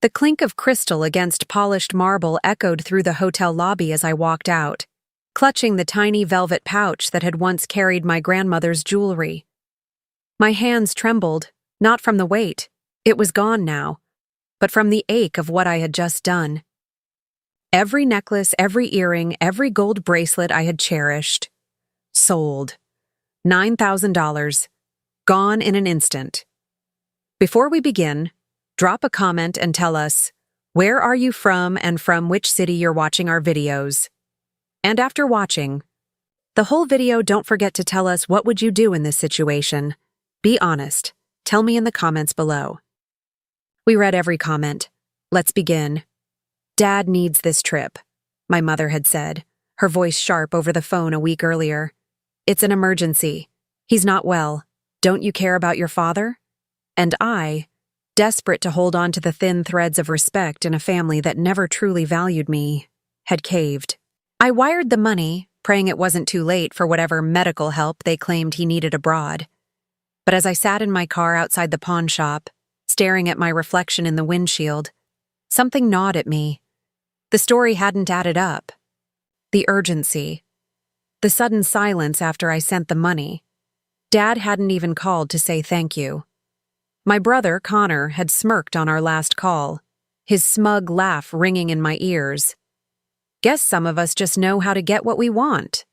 The clink of crystal against polished marble echoed through the hotel lobby as I walked out, clutching the tiny velvet pouch that had once carried my grandmother's jewelry. My hands trembled, not from the weight, it was gone now, but from the ache of what I had just done. Every necklace, every earring, every gold bracelet I had cherished. Sold. $9,000. Gone in an instant. Before we begin, drop a comment and tell us, where are you from and from which city you're watching our videos? And after watching the whole video, don't forget to tell us what would you do in this situation. Be honest. Tell me in the comments below. We read every comment. Let's begin. Dad needs this trip, my mother had said, her voice sharp over the phone a week earlier. It's an emergency. He's not well. Don't you care about your father? And I, desperate to hold on to the thin threads of respect in a family that never truly valued me, had caved. I wired the money, praying it wasn't too late for whatever medical help they claimed he needed abroad. But as I sat in my car outside the pawn shop, staring at my reflection in the windshield, something gnawed at me. The story hadn't added up. The urgency. The sudden silence after I sent the money. Dad hadn't even called to say thank you. My brother, Connor, had smirked on our last call, his smug laugh ringing in my ears. Guess some of us just know how to get what we want.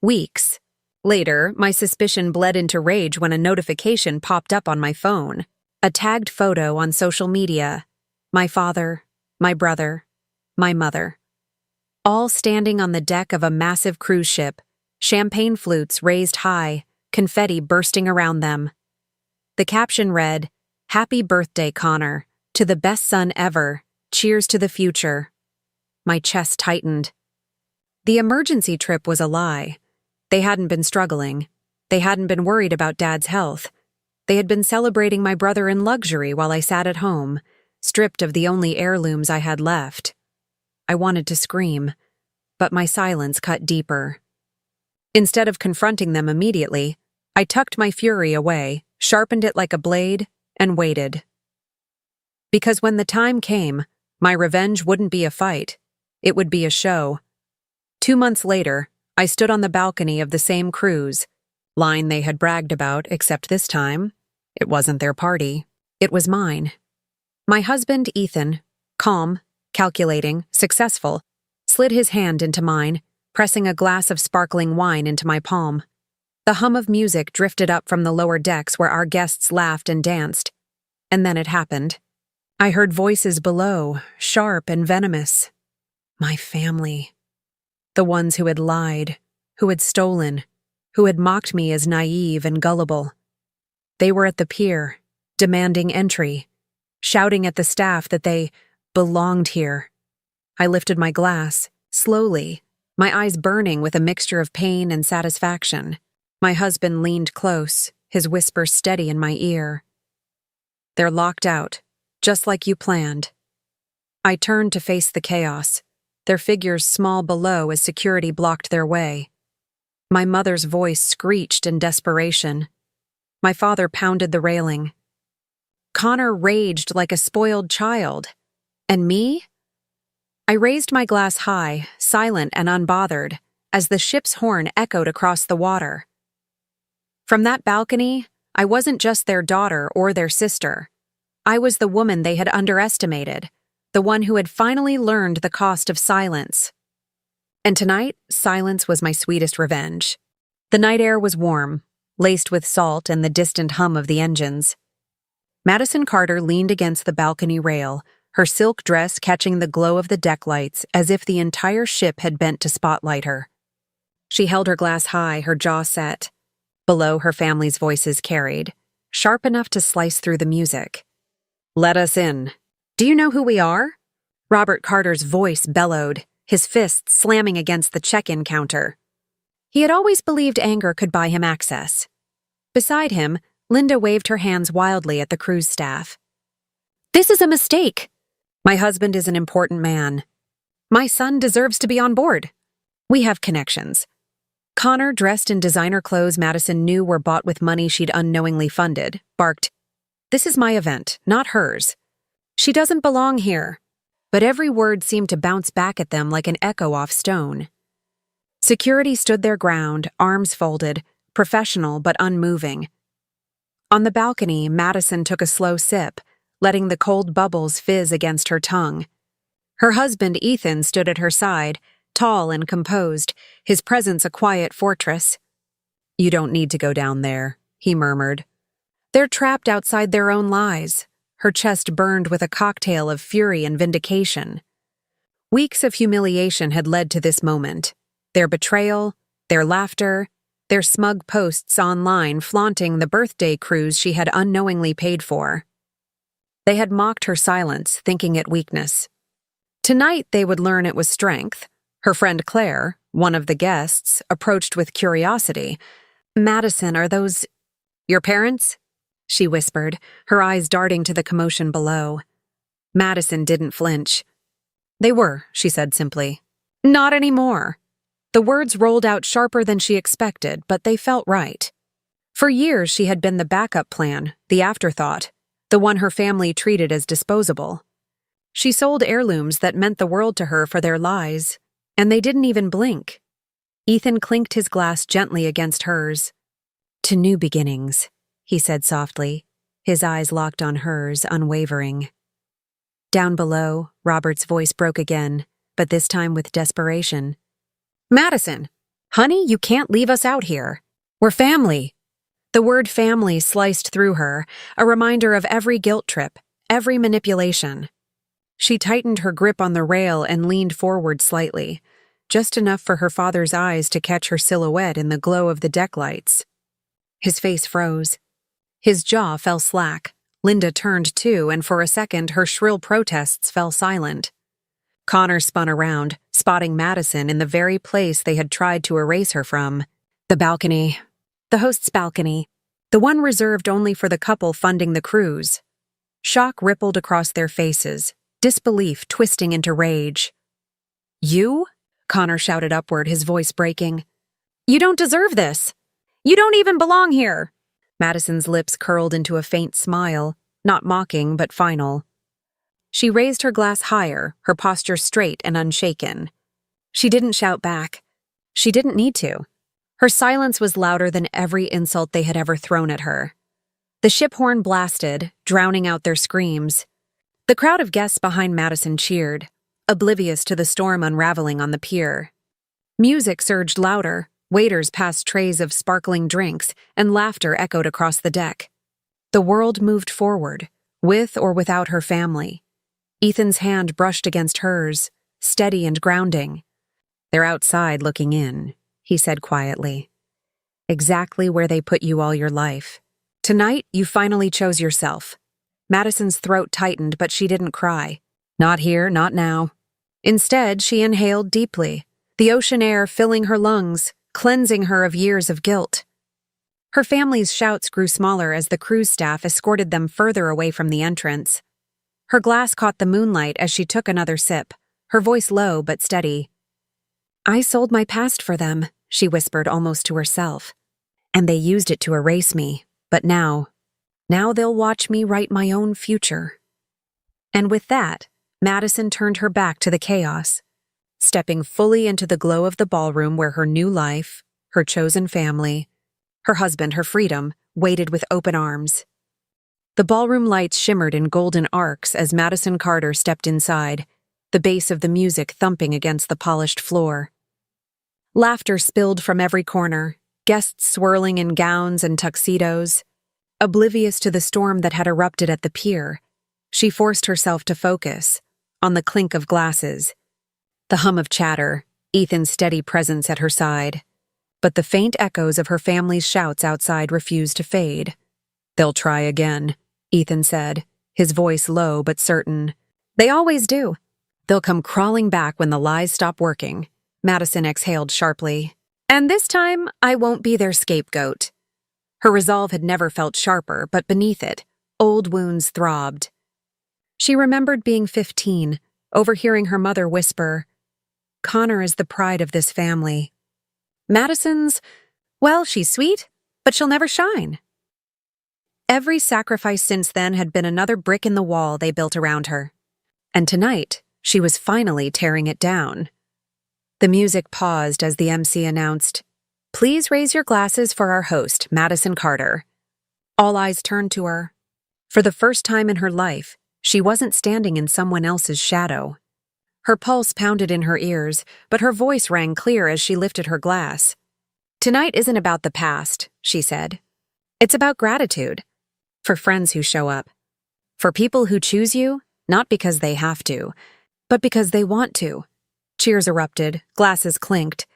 Weeks later, my suspicion bled into rage when a notification popped up on my phone. A tagged photo on social media. My father, my brother, my mother. All standing on the deck of a massive cruise ship, champagne flutes raised high, confetti bursting around them. The caption read, "Happy birthday, Connor. To the best son ever. Cheers to the future." My chest tightened. The emergency trip was a lie. They hadn't been struggling. They hadn't been worried about Dad's health. They had been celebrating my brother in luxury while I sat at home, stripped of the only heirlooms I had left. I wanted to scream, but my silence cut deeper. Instead of confronting them immediately, I tucked my fury away, sharpened it like a blade, and waited. Because when the time came, my revenge wouldn't be a fight. It would be a show. 2 months later, I stood on the balcony of the same cruise, line they had bragged about, except this time, it wasn't their party. It was mine. My husband, Ethan, calm, calculating, successful, slid his hand into mine, pressing a glass of sparkling wine into my palm. The hum of music drifted up from the lower decks where our guests laughed and danced. And then it happened. I heard voices below, sharp and venomous. My family. The ones who had lied, who had stolen, who had mocked me as naive and gullible. They were at the pier, demanding entry, shouting at the staff that they belonged here. I lifted my glass, slowly, my eyes burning with a mixture of pain and satisfaction. My husband leaned close, his whisper steady in my ear. "They're locked out, just like you planned." I turned to face the chaos, their figures small below as security blocked their way. My mother's voice screeched in desperation. My father pounded the railing. Connor raged like a spoiled child. And me? I raised my glass high, silent and unbothered, as the ship's horn echoed across the water. From that balcony, I wasn't just their daughter or their sister. I was the woman they had underestimated, the one who had finally learned the cost of silence. And tonight, silence was my sweetest revenge. The night air was warm, laced with salt and the distant hum of the engines. Madison Carter leaned against the balcony rail, her silk dress catching the glow of the deck lights as if the entire ship had bent to spotlight her. She held her glass high, her jaw set. Below, her family's voices carried, sharp enough to slice through the music. "Let us in. Do you know who we are?" Robert Carter's voice bellowed, his fists slamming against the check-in counter. He had always believed anger could buy him access. Beside him, Linda waved her hands wildly at the cruise staff. "This is a mistake. My husband is an important man. My son deserves to be on board. We have connections." Connor, dressed in designer clothes Madison knew were bought with money she'd unknowingly funded, barked, "This is my event, not hers. She doesn't belong here. But every word seemed to bounce back at them like an echo off stone. Security stood their ground, arms folded, professional but unmoving. On the balcony, Madison took a slow sip, letting the cold bubbles fizz against her tongue. Her husband, Ethan, stood at her side, tall and composed, his presence a quiet fortress. "You don't need to go down there," he murmured. "They're trapped outside their own lies." Her chest burned with a cocktail of fury and vindication. Weeks of humiliation had led to this moment. Their betrayal, their laughter, their smug posts online flaunting the birthday cruise she had unknowingly paid for. They had mocked her silence, thinking it weakness. Tonight they would learn it was strength. Her friend Claire, one of the guests, approached with curiosity. "Madison, are those your parents?" she whispered, her eyes darting to the commotion below. Madison didn't flinch. "They were," she said simply. "Not anymore." The words rolled out sharper than she expected, but they felt right. For years she had been the backup plan, the afterthought, the one her family treated as disposable. She sold heirlooms that meant the world to her for their lies, and they didn't even blink. Ethan clinked his glass gently against hers. "To new beginnings," he said softly, his eyes locked on hers, unwavering. Down below, Robert's voice broke again, but this time with desperation. "Madison! Honey, you can't leave us out here. We're family." The word family sliced through her, a reminder of every guilt trip, every manipulation. She tightened her grip on the rail and leaned forward slightly, just enough for her father's eyes to catch her silhouette in the glow of the deck lights. His face froze. His jaw fell slack. Linda turned too, and for a second her shrill protests fell silent. Connor spun around, spotting Madison in the very place they had tried to erase her from. The balcony. The host's balcony. The one reserved only for the couple funding the cruise. Shock rippled across their faces, disbelief twisting into rage. "You?" Connor shouted upward, his voice breaking. "You don't deserve this! You don't even belong here!" Madison's lips curled into a faint smile, not mocking but final. She raised her glass higher, her posture straight and unshaken. She didn't shout back. She didn't need to. Her silence was louder than every insult they had ever thrown at her. The ship horn blasted, drowning out their screams. The crowd of guests behind Madison cheered, oblivious to the storm unraveling on the pier. Music surged louder, waiters passed trays of sparkling drinks, and laughter echoed across the deck. The world moved forward, with or without her family. Ethan's hand brushed against hers, steady and grounding. "They're outside looking in," he said quietly. "Exactly where they put you all your life. Tonight, you finally chose yourself." Madison's throat tightened, but she didn't cry. Not here, not now. Instead, she inhaled deeply, the ocean air filling her lungs, cleansing her of years of guilt. Her family's shouts grew smaller as the cruise staff escorted them further away from the entrance. Her glass caught the moonlight as she took another sip, her voice low but steady. "I sold my past for them," she whispered almost to herself. "And they used it to erase me, but now they'll watch me write my own future." And with that, Madison turned her back to the chaos, stepping fully into the glow of the ballroom where her new life, her chosen family, her husband, her freedom, waited with open arms. The ballroom lights shimmered in golden arcs as Madison Carter stepped inside, the bass of the music thumping against the polished floor. Laughter spilled from every corner, guests swirling in gowns and tuxedos. Oblivious to the storm that had erupted at the pier, she forced herself to focus on the clink of glasses, the hum of chatter, Ethan's steady presence at her side. But the faint echoes of her family's shouts outside refused to fade. "They'll try again," Ethan said, his voice low but certain. "They always do. They'll come crawling back when the lies stop working." Madison exhaled sharply. "And this time, I won't be their scapegoat." Her resolve had never felt sharper, but beneath it, old wounds throbbed. She remembered being 15, overhearing her mother whisper, "Connor is the pride of this family. Madison's, well, she's sweet, but she'll never shine." Every sacrifice since then had been another brick in the wall they built around her. And tonight, she was finally tearing it down. The music paused as the MC announced, "Please raise your glasses for our host, Madison Carter." All eyes turned to her. For the first time in her life, she wasn't standing in someone else's shadow. Her pulse pounded in her ears, but her voice rang clear as she lifted her glass. "Tonight isn't about the past," she said. "It's about gratitude. For friends who show up. For people who choose you, not because they have to, but because they want to." Cheers erupted, glasses clinked,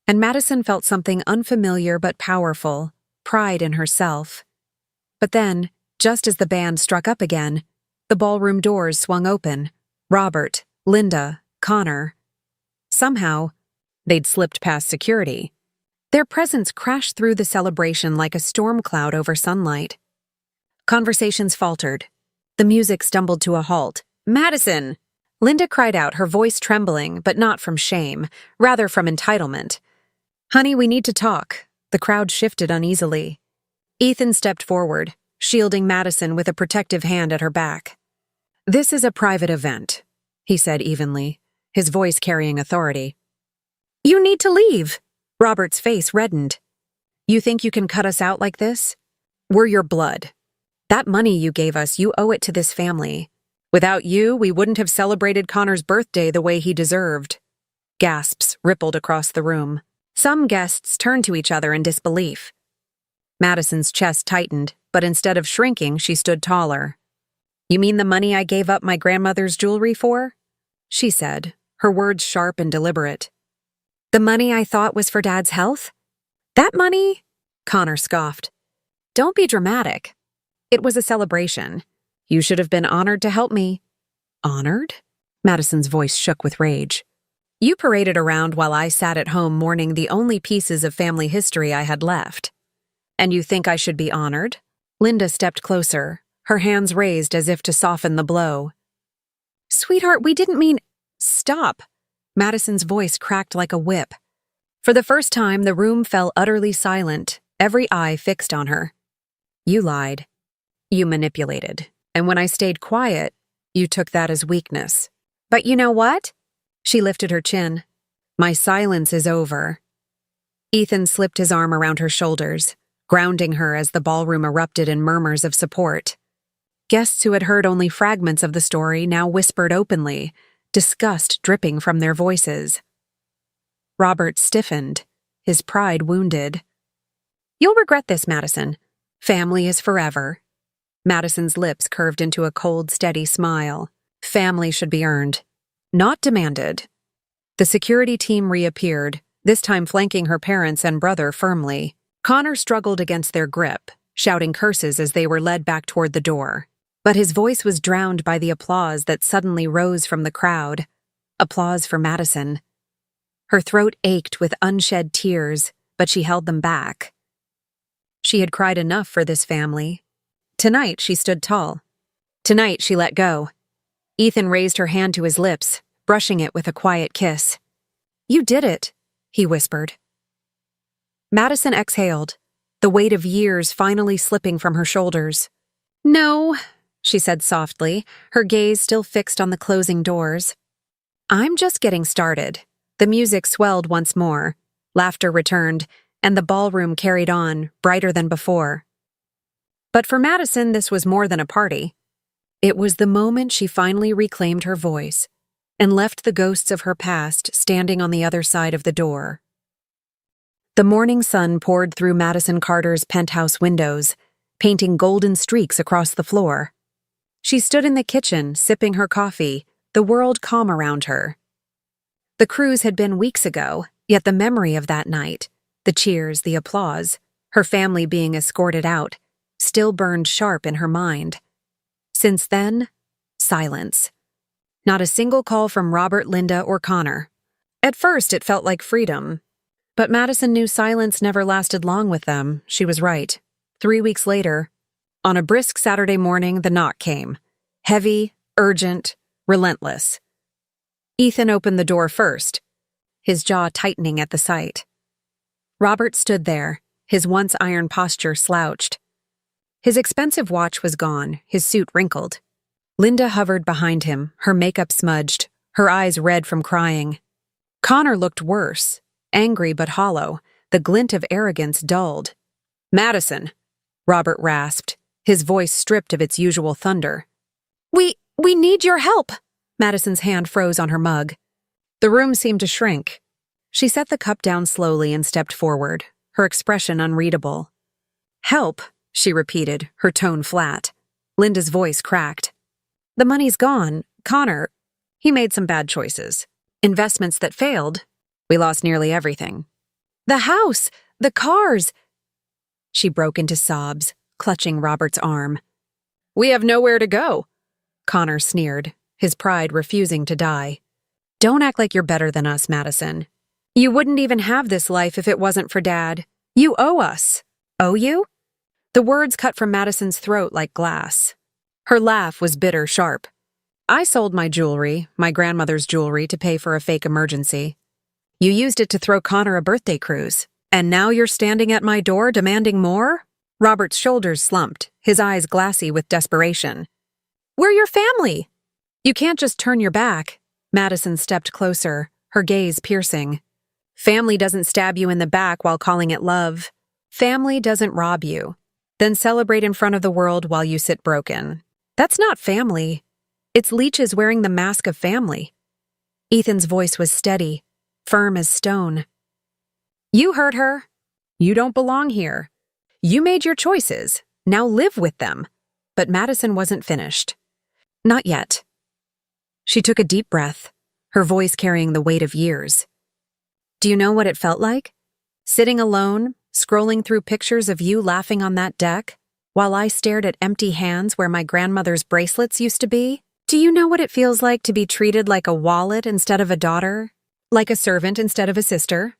and Madison felt something unfamiliar but powerful, pride in herself. But then, just as the band struck up again, the ballroom doors swung open. Robert, Linda, Connor. Somehow, they'd slipped past security. Their presence crashed through the celebration like a storm cloud over sunlight. Conversations faltered. The music stumbled to a halt. "Madison!" Linda cried out, her voice trembling, but not from shame, rather from entitlement. "Honey, we need to talk." The crowd shifted uneasily. Ethan stepped forward, shielding Madison with a protective hand at her back. "This is a private event," he said evenly, his voice carrying authority. "You need to leave." Robert's face reddened. "You think you can cut us out like this? We're your blood. That money you gave us, you owe it to this family. Without you, we wouldn't have celebrated Connor's birthday the way he deserved." Gasps rippled across the room. Some guests turned to each other in disbelief. Madison's chest tightened, but instead of shrinking, she stood taller. "You mean the money I gave up my grandmother's jewelry for?" she said, her words sharp and deliberate. "The money I thought was for Dad's health? That money?" Connor scoffed. "Don't be dramatic. It was a celebration. You should have been honored to help me." "Honored?" Madison's voice shook with rage. "You paraded around while I sat at home mourning the only pieces of family history I had left. And you think I should be honored?" Linda stepped closer, her hands raised as if to soften the blow. "Sweetheart, we didn't mean—" "Stop!" Madison's voice cracked like a whip. For the first time, the room fell utterly silent, every eye fixed on her. "You lied. You manipulated. And when I stayed quiet, you took that as weakness. But you know what?" She lifted her chin. "My silence is over." Ethan slipped his arm around her shoulders, grounding her as the ballroom erupted in murmurs of support. Guests who had heard only fragments of the story now whispered openly, disgust dripping from their voices. Robert stiffened, his pride wounded. "You'll regret this, Madison. Family is forever." Madison's lips curved into a cold, steady smile. Family should be earned, not demanded. The security team reappeared, this time flanking her parents and brother firmly. Connor struggled against their grip, shouting curses as they were led back toward the door. But his voice was drowned by the applause that suddenly rose from the crowd. Applause for Madison. Her throat ached with unshed tears, but she held them back. She had cried enough for this family. Tonight, she stood tall. Tonight, she let go. Ethan raised her hand to his lips, brushing it with a quiet kiss. "You did it," he whispered. Madison exhaled, the weight of years finally slipping from her shoulders. "No," she said softly, her gaze still fixed on the closing doors. "I'm just getting started." The music swelled once more, laughter returned, and the ballroom carried on, brighter than before. But for Madison, this was more than a party. It was the moment she finally reclaimed her voice and left the ghosts of her past standing on the other side of the door. The morning sun poured through Madison Carter's penthouse windows, painting golden streaks across the floor. She stood in the kitchen, sipping her coffee, the world calm around her. The cruise had been weeks ago, yet the memory of that night, the cheers, the applause, her family being escorted out, still burned sharp in her mind. Since then, silence. Not a single call from Robert, Linda, or Connor. At first, it felt like freedom. But Madison knew silence never lasted long with them. She was right. 3 weeks later, on a brisk Saturday morning, the knock came. Heavy, urgent, relentless. Ethan opened the door first, his jaw tightening at the sight. Robert stood there, his once iron posture slouched. His expensive watch was gone, his suit wrinkled. Linda hovered behind him, her makeup smudged, her eyes red from crying. Connor looked worse, angry but hollow, the glint of arrogance dulled. "Madison," Robert rasped, his voice stripped of its usual thunder. We need your help." Madison's hand froze on her mug. The room seemed to shrink. She set the cup down slowly and stepped forward, her expression unreadable. "Help," she repeated, her tone flat. Linda's voice cracked. "The money's gone. Connor, he made some bad choices. Investments that failed. We lost nearly everything. The house, the cars." She broke into sobs, clutching Robert's arm. "We have nowhere to go," Connor sneered, his pride refusing to die. "Don't act like you're better than us, Madison. You wouldn't even have this life if it wasn't for Dad. You owe us." "Owe you?" The words cut from Madison's throat like glass. Her laugh was bitter sharp. "I sold my jewelry, my grandmother's jewelry, to pay for a fake emergency. You used it to throw Connor a birthday cruise. And now you're standing at my door demanding more?" Robert's shoulders slumped, his eyes glassy with desperation. "We're your family." "You can't just turn your back." Madison stepped closer, her gaze piercing. "Family doesn't stab you in the back while calling it love. Family doesn't rob you, then celebrate in front of the world while you sit broken. That's not family. It's leeches wearing the mask of family." Ethan's voice was steady, firm as stone. "You heard her. You don't belong here. You made your choices. Now live with them." But Madison wasn't finished. Not yet. She took a deep breath, her voice carrying the weight of years. "Do you know what it felt like? Sitting alone, scrolling through pictures of you laughing on that deck, while I stared at empty hands where my grandmother's bracelets used to be? Do you know what it feels like to be treated like a wallet instead of a daughter? Like a servant instead of a sister?"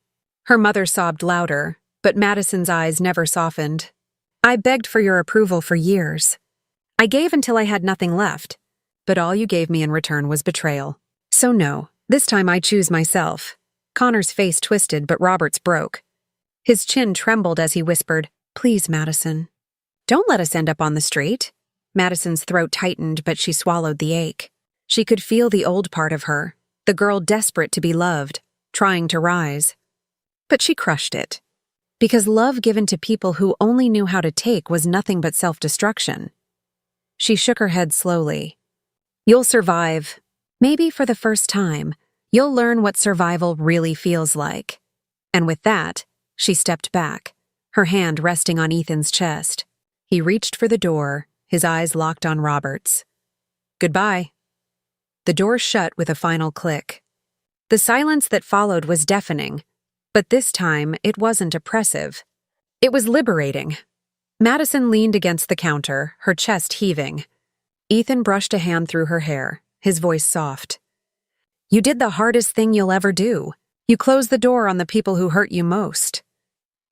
Her mother sobbed louder, but Madison's eyes never softened. "I begged for your approval for years. I gave until I had nothing left, but all you gave me in return was betrayal. So no, this time I choose myself." Connor's face twisted, but Robert's broke. His chin trembled as he whispered, "Please, Madison. Don't let us end up on the street." Madison's throat tightened, but she swallowed the ache. She could feel the old part of her, the girl desperate to be loved, trying to rise. But she crushed it. Because love given to people who only knew how to take was nothing but self-destruction. She shook her head slowly. "You'll survive. Maybe for the first time, you'll learn what survival really feels like." And with that, she stepped back, her hand resting on Ethan's chest. He reached for the door, his eyes locked on Robert's. "Goodbye." The door shut with a final click. The silence that followed was deafening, but this time it wasn't oppressive. It was liberating. Madison leaned against the counter, her chest heaving. Ethan brushed a hand through her hair, his voice soft. "You did the hardest thing you'll ever do. You closed the door on the people who hurt you most."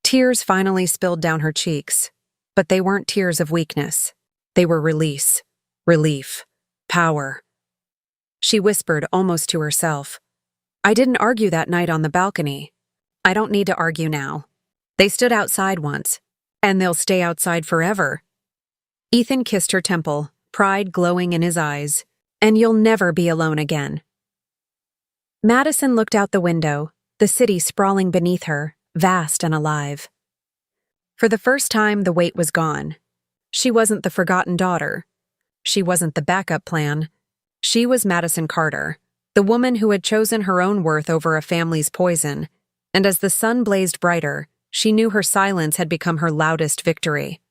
Tears finally spilled down her cheeks, but they weren't tears of weakness. They were release, relief, power. She whispered almost to herself, "I didn't argue that night on the balcony. I don't need to argue now. They stood outside once, and they'll stay outside forever." Ethan kissed her temple, pride glowing in his eyes. "And you'll never be alone again." Madison looked out the window, the city sprawling beneath her, vast and alive. For the first time, the weight was gone. She wasn't the forgotten daughter. She wasn't the backup plan. She was Madison Carter, the woman who had chosen her own worth over a family's poison, and as the sun blazed brighter, she knew her silence had become her loudest victory.